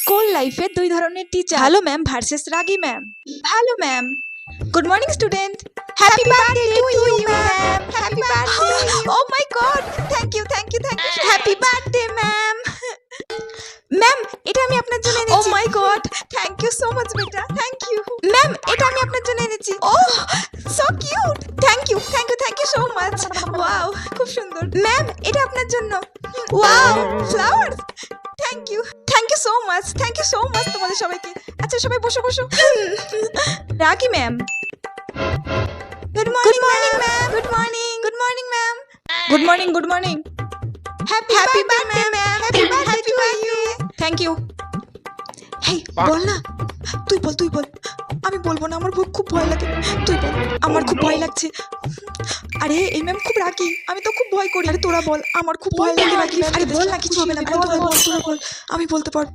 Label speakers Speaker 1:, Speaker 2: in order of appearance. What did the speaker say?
Speaker 1: School লাইফে দুই ধরনের টিচার, ভালো ম্যাম ভার্সেস রাগী ম্যাম। ভালো ma'am, good morning student, happy birthday to you ma'am, happy birthday. Oh my god, thank you thank you thank you, happy birthday ma'am. Ma'am, এটা আমি আপনার জন্য এনেছি। Oh my god, thank you so much বেটা, thank you. Ma'am, এটা আমি আপনার জন্য এনেছি। Oh, so cute, thank you so much. Wow, খুব সুন্দর। ম্যাম, এটা আপনার জন্য। Wow, flowers. Thank you so much, তোমাদের সবাইকে। আচ্ছা, সবাই বসো বসো। Rakhi ma'am. Good morning ma'am, good morning ma'am, good morning. Happy birthday ma'am, happy birthday. Thank you. Hey, বল না, তুই বল। আমি বলবো না, আমার খুব ভয় লাগে। তুই বল, আমার খুব ভয় লাগছে। আরে এই ম্যাম খুব রাগী, আমি তো খুব ভয় করি। আরে তোরা বল, আমার খুব ভয় লাগে রাগী। আরে বল না, কিছু হবে না, তোরা বল, আমি বলতে পারবো।